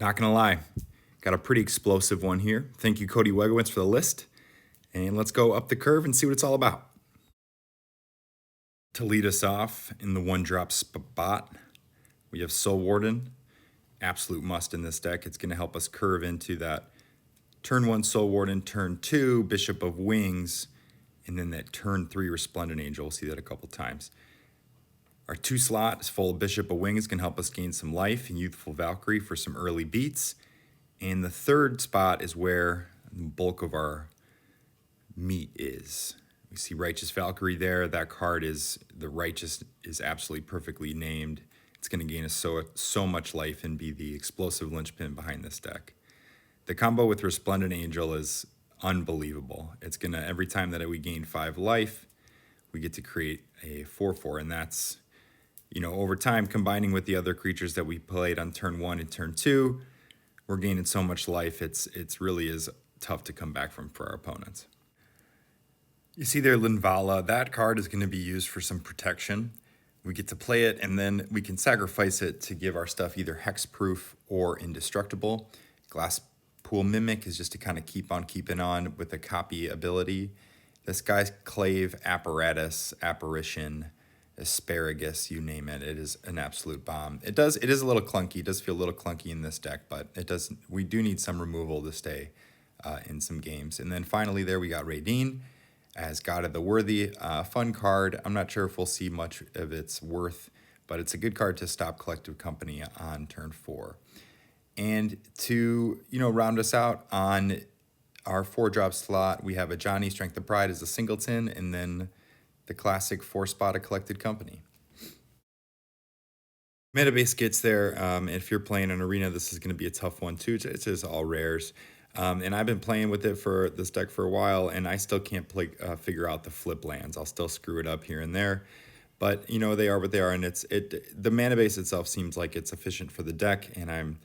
Not gonna lie, got a pretty explosive one here. Thank you, Cody Wegowitz, for the list. And let's go up the curve and see what it's all about. To lead us off in the 1-drop spot, we have Soul Warden. Absolute must in this deck. It's going to help us curve into that turn 1 Soul Warden, turn 2 Bishop of Wings, and then that turn 3 Resplendent Angel. We'll see that a couple times. Our 2 slot is full of Bishop of Wings, can help us gain some life, and Youthful Valkyrie for some early beats. And the 3rd spot is where the bulk of our meat is. We see Righteous Valkyrie there. That card is, the Righteous is absolutely perfectly named. It's going to gain us so much life and be the explosive linchpin behind this deck. The combo with Resplendent Angel is unbelievable. It's going to, every time that we gain 5 life, we get to create a 4/4, and that's, you know, over time, combining with the other creatures that we played on turn 1 and turn 2, we're gaining so much life, it's really is tough to come back from for our opponents. You see there Linvala, that card is going to be used for some protection. We get to play it, and then we can sacrifice it to give our stuff either hexproof or indestructible. Glasspool Mimic is just to kind of keep on keeping on with the copy ability. The Skyclave Apparition, Asparagus, you name it, it is an absolute bomb. It is a little clunky, it does feel a little clunky in this deck, but we do need some removal to stay in some games. And then finally there we got Reidane as God of the Worthy. Fun card. I'm not sure if we'll see much of its worth, but it's a good card to stop Collective Company on turn 4. And to, you know, round us out on our 4-drop slot, we have Ajani, Strength of Pride as a singleton, and then the classic 4-spot of Collected Company. Metabase gets there. If you're playing an arena, this is going to be a tough one too. It's just all rares. And I've been playing with it for this deck for a while, and I still can't figure out the flip lands. I'll still screw it up here and there, but you know, they are what they are, and the mana base itself seems like it's efficient for the deck, and I'm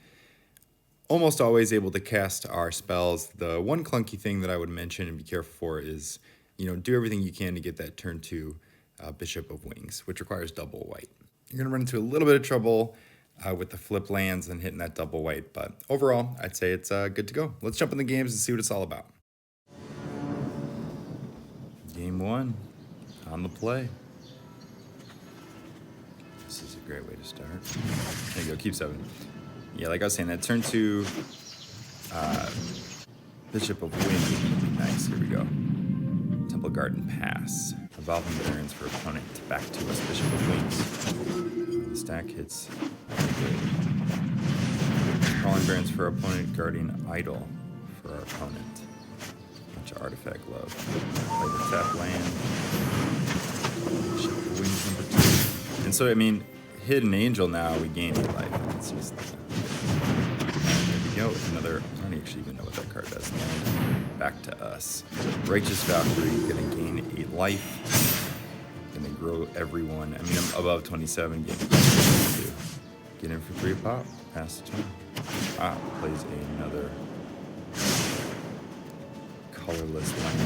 almost always able to cast our spells. The one clunky thing that I would mention and be careful for is, you know, do everything you can to get that turn 2 Bishop of Wings, which requires double white. You're gonna run into a little bit of trouble with the flip lands and hitting that double white, but overall, I'd say it's good to go. Let's jump in the games and see what it's all about. Game 1, on the play. This is a great way to start. There you go, keep 7. Yeah, like I was saying, that turn 2 Bishop of Wings is gonna be nice. Here we go. Temple Garden Pass. Evolving Barrens for opponent. Back to us, Bishop of Wings. The stack hits. Crawling Barrens for opponent, Guardian Idol for our opponent. Bunch of artifact love. Play the tap land. Bishop of Wings number 2. And so, I mean, Hidden Angel now, we gain 8 life. It's just, there we go. Another, I don't actually even know what that card does. And back to us. Righteous Valkyrie, gonna gain 8 life. Gonna grow everyone. I mean, I'm above 27, getting 22. Get in for 3 pop, pass the turn. Plays another colorless land.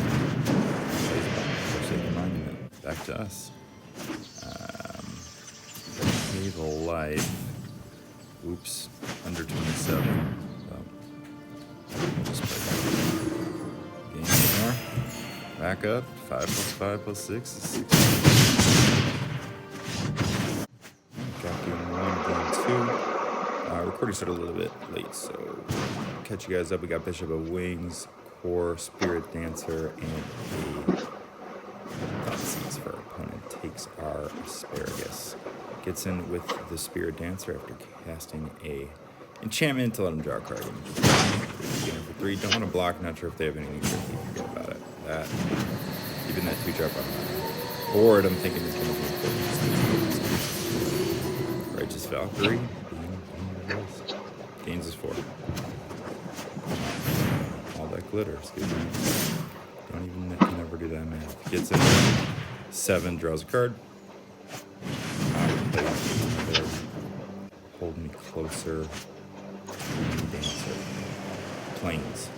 Plays Forsaken Monument. Back to us. Pay the life. Oops, under 27. So, we'll just play that. Game more. Back up. 5 plus 5 plus 6 is 6. Got game 1, game 2. Recording started a little bit late, so catch you guys up. We got Bishop of Wings, Core, Spirit Dancer, and a Thoughtseize for our opponent. Takes our Asparagus. Gets in with the Spirit Dancer after casting a enchantment to let him draw a card. Get in for 3. Don't want to block. Not sure if they have anything tricky. Forget about it. That, even that 2-drop on the board, I'm thinking is going to be important. Righteous Valkyrie. Gains is 4. All that glitter. Excuse me. Don't even can never do that math. Gets in there. 7, draws a card. Hold me closer. Dancer. Planes.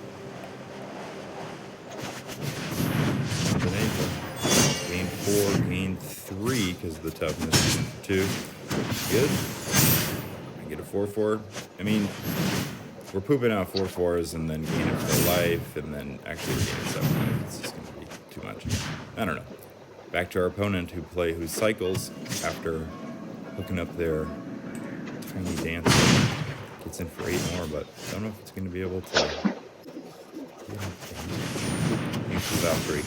Gain 4, gain 3 because of the toughness. 2. Good. I get a 4/4. I mean, We're pooping out 4/4s and then gaining for life, and then actually we're gaining 7 life. It's just going to be too much. I don't know. Back to our opponent who cycles after hooking up their tiny dancer. Gets in for 8 more, but I don't know if it's going to be able to. Youthful Valkyrie.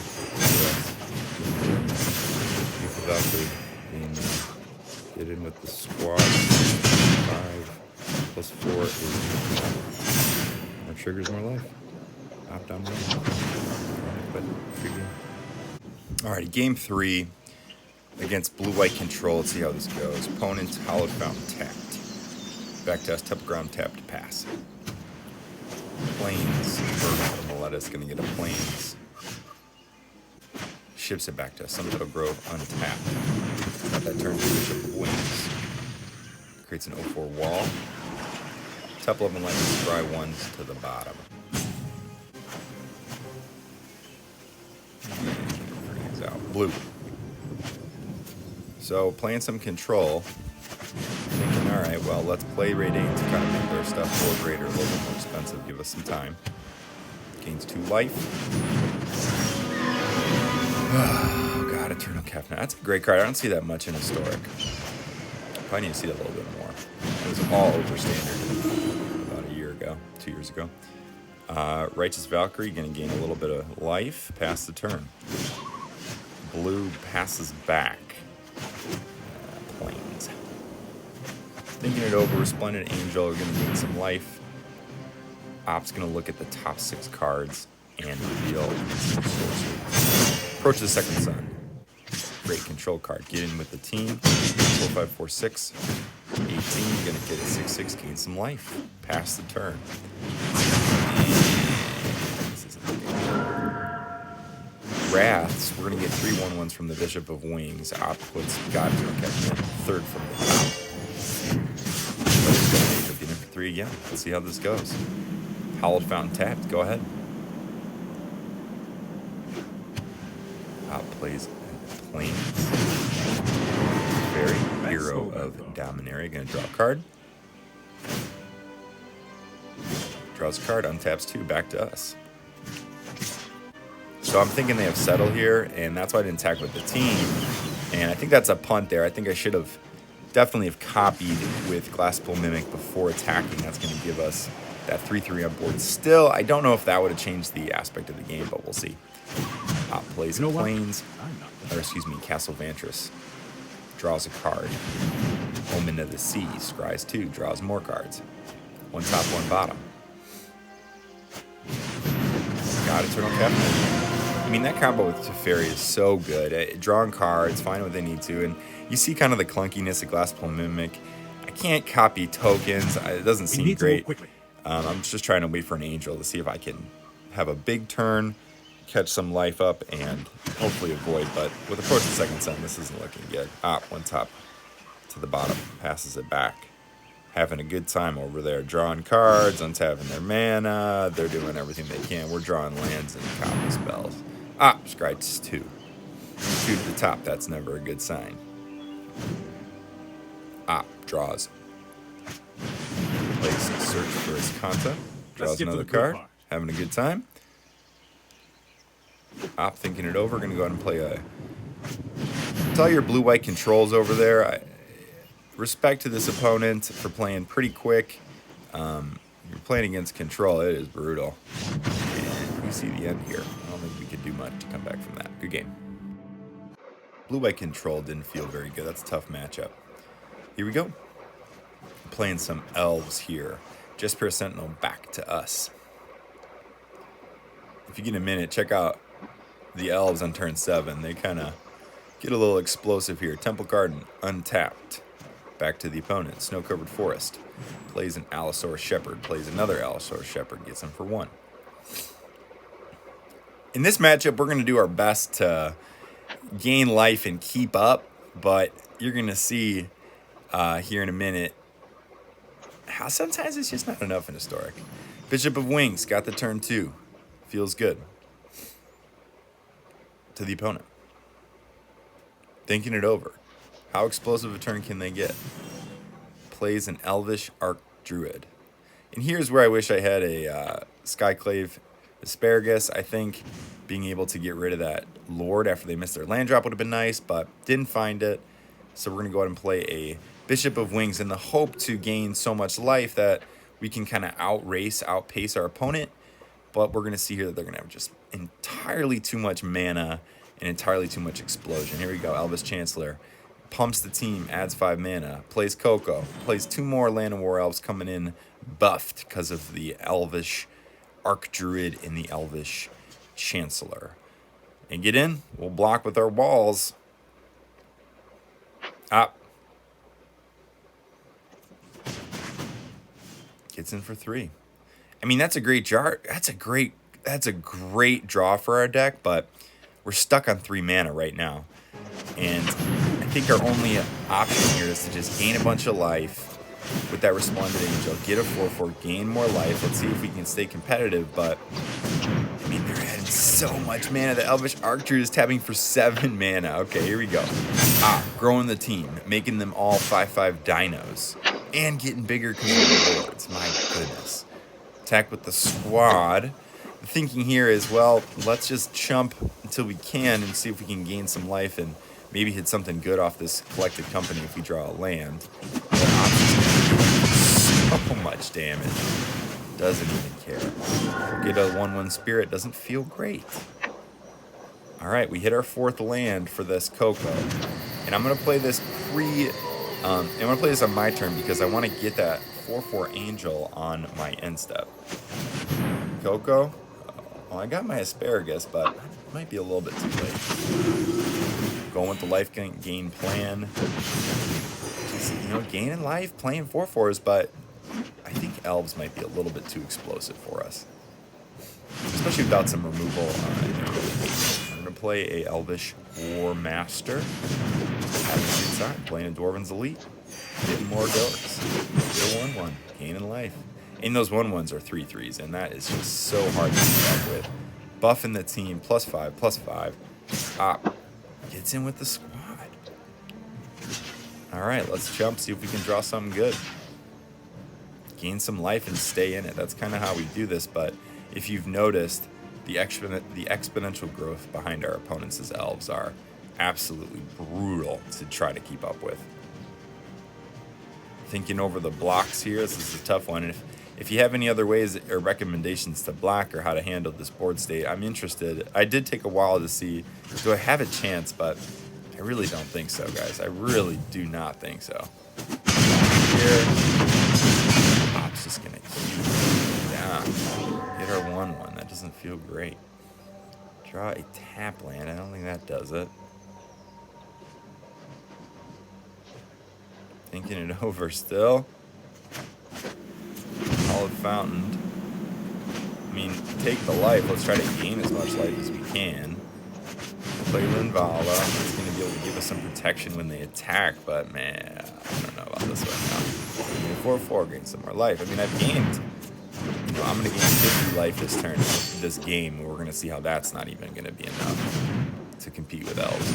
Youthful Valkyrie being get in with the squad. 5 plus 4 is more triggers, more life. Opt on but free game. Alrighty, game 3 against blue-white control. Let's see how this goes. Opponent, Hallowed Fountain tapped. Back to us, top of ground, tap to pass. Plains, first, Miletta's gonna get a plains. Ships it back to us, Sunpetal Grove, untapped. Got that turn to Bishop of Wings. Creates an 0/4 wall. Top 11 light, scry 1s to the bottom. Brings out blue. So playing some control. Thinking, all right, well, let's play Reidane to kind of make their stuff 4 greater, a little bit more expensive. Give us some time. Gains 2 life. Oh, God, Eternal Captain. That's a great card. I don't see that much in Historic. Probably need to see that a little bit more. It was all over standard about a year ago, 2 years ago. Righteous Valkyrie, going to gain a little bit of life. Pass the turn. Blue passes back. Plains. Thinking it over, Resplendent Angel are going to gain some life. Op's going to look at the top 6 cards and reveal Approach the Second Sun. Great control card. Get in with the team. 4, 5, 4, 6. 18. Going to get a 6/6. Gain some life. Pass the turn. This isn't looking good. Wraths. We're going to get 3 1/1s from the Bishop of Wings. Op puts God to a 3rd from the top. Get in for 3 again. Let's see how this goes. Hallowed Fountain tapped. Go ahead. Plays Plains. Fairy, Hero of Dominaria. Going to draw a card. Draws a card. Untaps 2. Back to us. So I'm thinking they have Settle here, and that's why I didn't attack with the team. And I think that's a punt there. I think I should have definitely have copied with Glasspool Mimic before attacking. That's going to give us that 3/3 on board. Still, I don't know if that would have changed the aspect of the game, but we'll see. Plays Plains, or excuse me, Castle Vantress. Draws a card. Omen of the Sea, scries 2, draws more cards. 1 top, 1 bottom. Got Eternal Captain. I mean, that combo with Teferi is so good. Drawing cards, find what they need to, and you see kind of the clunkiness of Glasspool Mimic. I can't copy tokens. It doesn't seem great. I'm just trying to wait for an Angel to see if I can have a big turn, catch some life up, and hopefully avoid. But with Approach the Second Sun, this isn't looking good. 1 top to the bottom. Passes it back. Having a good time over there. Drawing cards, untapping their mana. They're doing everything they can. We're drawing lands and copy spells. Scries 2. 2 to the top. That's never a good sign. Draws. Plays Search for his content. Draws another card. Having a good time. Thinking it over. Going to go ahead and play a... Tell your blue-white controls over there. Respect to this opponent for playing pretty quick. You're playing against control. It is brutal. And you see the end here. I don't think we could do much to come back from that. Good game. Blue-white control didn't feel very good. That's a tough matchup. Here we go. Playing some elves here. Jesper Sentinel back to us. If you get a minute, check out the elves on turn 7. They kind of get a little explosive here. Temple Garden, untapped. Back to the opponent. Snow-covered forest. Plays an Allosaurus Shepherd. Plays another Allosaurus Shepherd. Gets him for 1. In this matchup, we're going to do our best to gain life and keep up. But you're going to see here in a minute how sometimes it's just not enough in Historic. Bishop of Wings. Got the turn 2. Feels good. To the opponent. Thinking it over. How explosive a turn can they get? Plays an Elvish Archdruid. And here's where I wish I had a Skyclave Asparagus. I think being able to get rid of that Lord after they missed their land drop would have been nice, but didn't find it. So we're going to go ahead and play a Bishop of Wings in the hope to gain so much life that we can kind of outpace our opponent. But we're going to see here that they're going to have just entirely too much mana and entirely too much explosion. Here we go, Elvish Chancellor. Pumps the team, adds 5 mana, plays Coco, plays 2 more Land of War Elves coming in buffed because of the Elvish Archdruid and the Elvish Chancellor. And get in, we'll block with our walls. Gets in for 3. I mean, that's a great jar. That's a great draw for our deck, but we're stuck on 3 mana right now. And I think our only option here is to just gain a bunch of life with that Resplendent Angel, get a 4/4, gain more life. Let's see if we can stay competitive, but I mean, they're adding so much mana. The Elvish Archer is tapping for 7 mana. Okay, here we go. Growing the team, making them all 5/5 dinos, and getting bigger because of the lords. My goodness. Attack with the squad. The thinking here is, well, let's just chump until we can and see if we can gain some life and maybe hit something good off this collected company if we draw a land. So much damage. Doesn't even care. Get a 1/1 spirit. Doesn't feel great. Alright, we hit our 4th land for this Coco. And I'm going to play this I'm going to play this on my turn because I want to get that 4/4 Angel on my end step. Coco. Well, I got my Asparagus, but it might be a little bit too late. Going with the life gain plan. Just, gaining life, playing 4/4s, but I think Elves might be a little bit too explosive for us. Especially without some removal. I'm going to play a Elvish War Master. Having a good time playing a Dwarven's Elite. Getting more goats. Get a 1/1. Gaining life. And those 1/1s are 3/3s, and that is just so hard to keep up with. Buffing the team, +5/+5. Gets in with the squad. Alright, let's jump, see if we can draw something good. Gain some life and stay in it. That's kind of how we do this, but if you've noticed, the exponential growth behind our opponents' elves are absolutely brutal to try to keep up with. Thinking over the blocks here, this is a tough one. And if you have any other ways or recommendations to block or how to handle this board state, I'm interested. I did take a while to see, do I have a chance, but I really don't think so, guys. I really do not think so. Here, Pop's just going to keep down. Get our 1/1. That doesn't feel great. Draw a tap land. I don't think that does it. Thinking it over still. Hallowed Fountain. I mean, take the life. Let's try to gain as much life as we can. Play Linvala. It's going to be able to give us some protection when they attack, but man, I don't know about this one now. 4/4, gain some more life. I mean, I've gained. I'm going to gain 50 life this turn, this game. We're going to see how that's not even going to be enough to compete with Elves.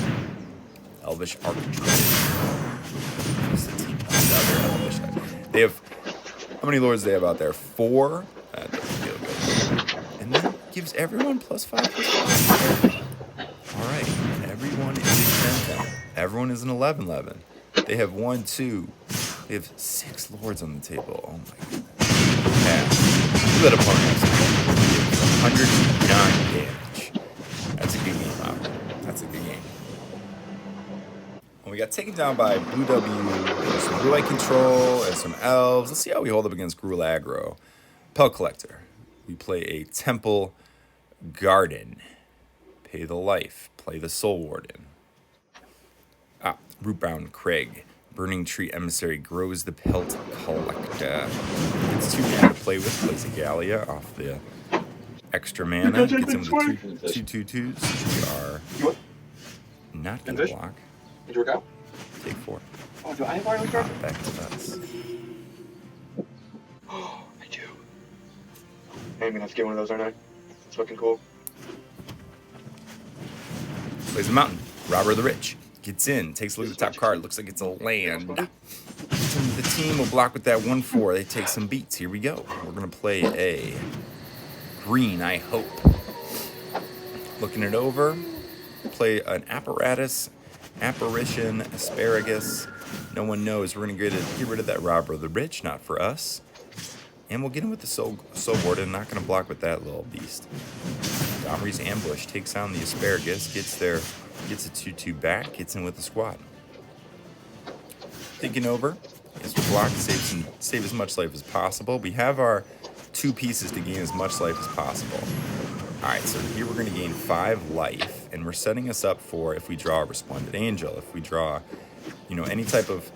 Elvish Archdruid. They have, how many lords do they have out there? 4? That doesn't feel good. And that gives everyone +5/+5. Alright, everyone is a 10/10. Everyone is an 11/11. They have 1, 2. They have 6 lords on the table. Oh my goodness. Yeah. Let opponent have 109 damage. That's a good game, wow. That's a good game. We got taken down by Blue W, some blue light control, and some elves. Let's see how we hold up against Gruul aggro. Pel Collector. We play a Temple Garden. Pay the life. Play the Soul Warden. Rootbound Craig. Burning Tree Emissary grows the Pelt Collector. It's 2 mana to play with. Plays a Gallia off the extra mana. Gets him with the 2/2/2s. We are not going to block. Did you work out? Take 4. Oh, do I have already started? Back to us. Oh, I do. I'm gonna have to get one of those, aren't I? It's fucking cool. Plays a mountain. Robber of the Rich. Gets in. Takes a look at the top card. Looks like it's a land. Gets in the team. We'll block with that 1/4. They take some beats. Here we go. We're going to play a green, I hope. Looking it over. Play an apparatus, apparition, asparagus. No one knows. We're going to get rid of that robber of the rich. Not for us. And we'll get in with the Soul Warden. Not going to block with that little beast. Domri's ambush takes on the asparagus. Gets a 2/2 back. Gets in with the squad. Thinking over. Yes, we block. Save as much life as possible. We have our 2 pieces to gain as much life as possible. Alright, so here we're going to gain 5 life. And we're setting us up for if we draw a Resplendent Angel. If we draw, you know, any type of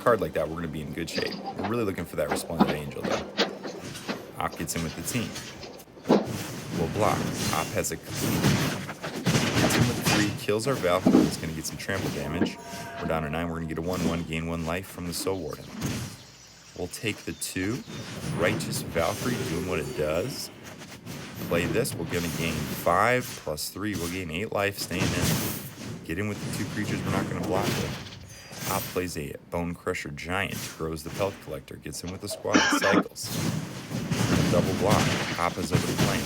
card like that, we're going to be in good shape. We're really looking for that Resplendent Angel, though. Op gets in with the team. We'll block. Op has a complete. Gets in with 3, kills our Valkyrie. It's going to get some trample damage. We're down to 9. We're going to get a 1/1, gain 1 life from the Soul Warden. We'll take the 2. Righteous Valkyrie doing what it does. Play this. We're going to gain 5 plus 3. We'll gain 8 life, staying in. Get in with the 2 creatures we're not going to block with. Op plays a Bone Crusher Giant, grows the Pelt Collector, gets in with the squad, cycles. Double block. Op is over the plane.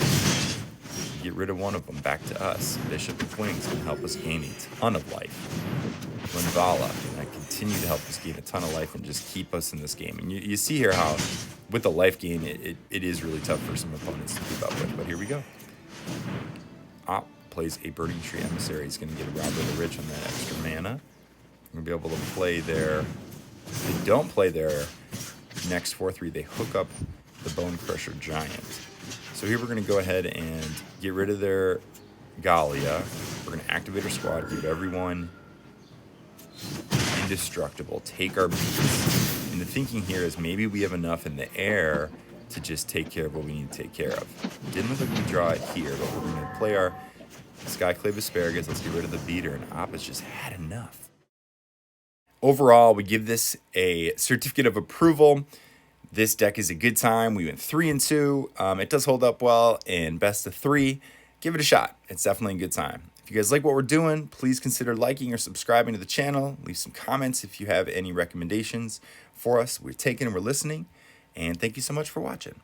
Get rid of one of them, back to us. Bishop of Wings can help us gain a ton of life. Linvala can continue to help us gain a ton of life and just keep us in this game. And you see here how, with the life gain, it is really tough for some opponents to keep up with. But here we go. Op plays a Burning Tree Emissary. He's going to get a Robber of the Rich on that extra mana. We're going to be able to play their... If they don't play their next 4/3, they hook up the Bone Crusher Giant. So here we're going to go ahead and get rid of their Galia. We're going to activate our squad, give everyone indestructible, take our beats. And the thinking here is maybe we have enough in the air to just take care of what we need to take care of. Didn't look like we draw it here, but we're going to play our Skyclave Asparagus. Let's get rid of the beater, and Op has just had enough. Overall, we give this a certificate of approval. This deck is a good time. We went 3-2. It does hold up well in best of 3. Give it a shot. It's definitely a good time. If you guys like what we're doing, please consider liking or subscribing to the channel. Leave some comments if you have any recommendations for us. We're taking and we're listening. And thank you so much for watching.